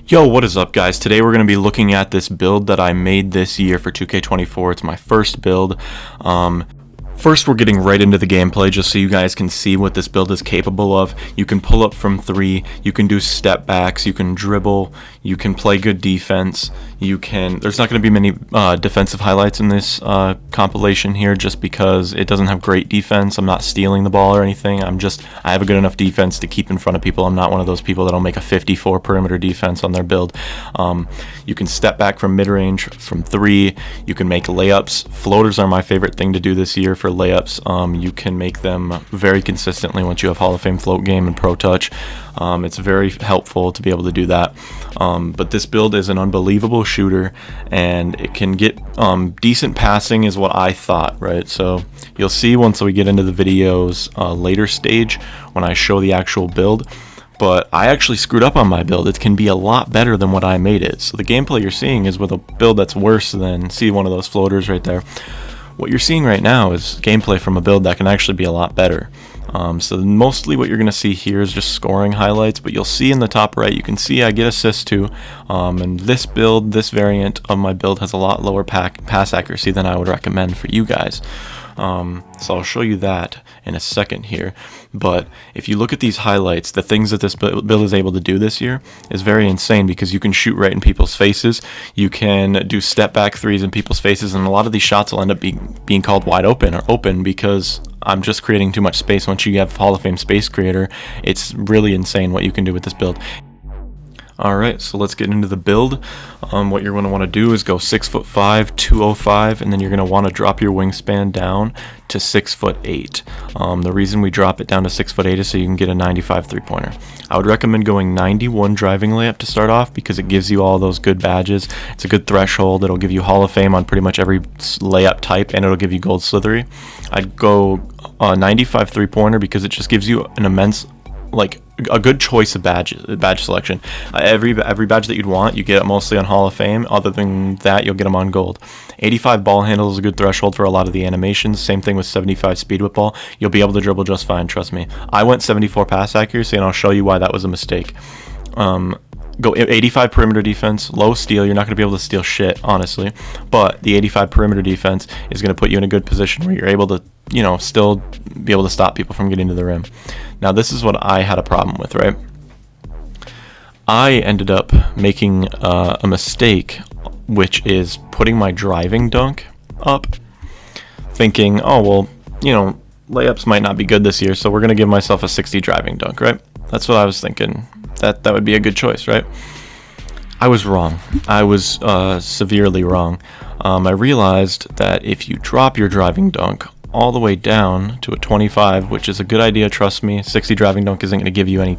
Yo, what is up, guys? Today we're going to be looking at this build that I made this year for 2K24. It's my first build. First, we're getting right into the gameplay just so you guys can see what this build is capable of. You can pull up from 3, you can do step backs, you can dribble, you can play good defense, there's not going to be many defensive highlights in this compilation here just because it doesn't have great defense. I'm not stealing the ball or anything. I have a good enough defense to keep in front of people. I'm not one of those people that'll make a 54 perimeter defense on their build. You can step back from mid-range from 3, you can make layups. Floaters are my favorite thing to do this year for layups. You can make them very consistently once you have Hall of Fame float game and Pro Touch. It's very helpful to be able to do that. But this build is an unbelievable shooter, and it can get decent passing is what I thought, right? So you'll see once we get into the video's later stage when I show the actual build. But I actually screwed up on my build. It can be a lot better than what I made it. So the gameplay you're seeing is with a build that's worse than, see one of those floaters right there. What you're seeing right now is gameplay from a build that can actually be a lot better. So mostly what you're going to see here is just scoring highlights, but you'll see in the top right, you can see I get assists too. And this build, this variant of my build has a lot lower pass accuracy than I would recommend for you guys. So I'll show you that in a second here. But if you look at these highlights, the things that this build is able to do this year is very insane, because you can shoot right in people's faces. You can do step back threes in people's faces, and a lot of these shots will end up being called wide open or open because I'm just creating too much space. Once you have Hall of Fame Space Creator, it's really insane what you can do with this build. Alright, so let's get into the build. What you're going to want to do is go 6'5", 205, and then you're going to want to drop your wingspan down to 6'8". The reason we drop it down to 6'8" is so you can get a 95 three-pointer. I would recommend going 91 driving layup to start off because it gives you all those good badges. It's a good threshold. It'll give you Hall of Fame on pretty much every layup type, and it'll give you gold slithery. I'd go 95 three-pointer because it just gives you an immense, like, a good choice of badge selection. Every badge that you'd want, you get it mostly on Hall of Fame. Other than that, you'll get them on gold. 85 ball handle is a good threshold for a lot of the animations. Same thing with 75 speed whip ball. You'll be able to dribble just fine, trust me. I went 74 pass accuracy, and I'll show you why that was a mistake. Go 85 perimeter defense, low steal. You're not going to be able to steal shit, honestly. But the 85 perimeter defense is going to put you in a good position where you're able to, still be able to stop people from getting to the rim. Now, this is what I had a problem with, right? I ended up making a mistake, which is putting my driving dunk up, thinking, oh, well, layups might not be good this year, so we're going to give myself a 60 driving dunk, right? That's what I was thinking. That would be a good choice, right? I was wrong. I was severely wrong. I realized that if you drop your driving dunk all the way down to a 25, which is a good idea, trust me, 60 driving dunk isn't going to give you any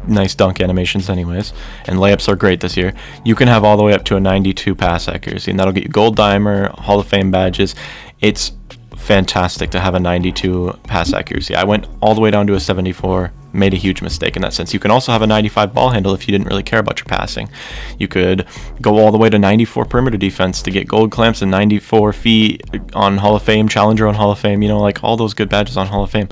nice dunk animations anyways, and layups are great this year. You can have all the way up to a 92 pass accuracy, and that'll get you gold dimer, Hall of Fame badges. It's fantastic to have a 92 pass accuracy. I went all the way down to a 74, made a huge mistake in that sense. You can also have a 95 ball handle if you didn't really care about your passing. You could go all the way to 94 perimeter defense to get gold clamps and 94 feet on Hall of Fame, Challenger on Hall of Fame, like all those good badges on Hall of Fame.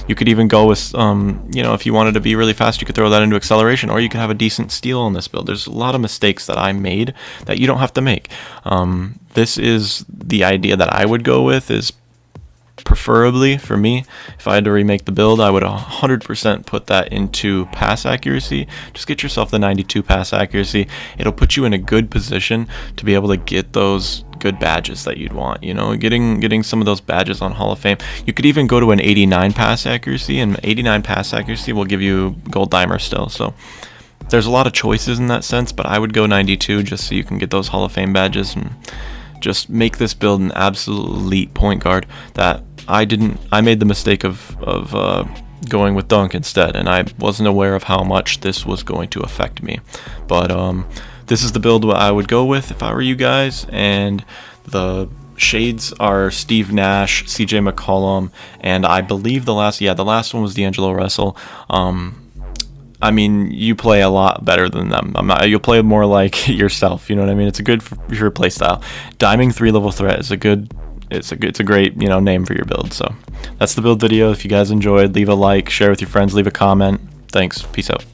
You could even go with, if you wanted to be really fast, you could throw that into acceleration, or you could have a decent steal in this build. There's a lot of mistakes that I made that you don't have to make. This is the idea that I would go with, is preferably for me, if I had to remake the build, I would 100% put that into pass accuracy. Just get yourself the 92 pass accuracy. It'll put you in a good position to be able to get those good badges that you'd want, getting some of those badges on Hall of Fame. You could even go to an 89 pass accuracy, and 89 pass accuracy will give you gold dimer still. So there's a lot of choices in that sense, but I would go 92 just so you can get those Hall of Fame badges and just make this build an absolute elite point guard. That I made the mistake of going with dunk instead, and I wasn't aware of how much this was going to affect me. But this is the build I would go with if I were you guys, and the shades are Steve Nash, CJ McCollum, and I believe the last one was D'Angelo Russell. I mean, you play a lot better than them. You'll play more like yourself. You know what I mean? It's a good for your play style. Diming 3-level threat is it's a great name for your build. So that's the build video. If you guys enjoyed, leave a like, share with your friends, leave a comment. Thanks. Peace out.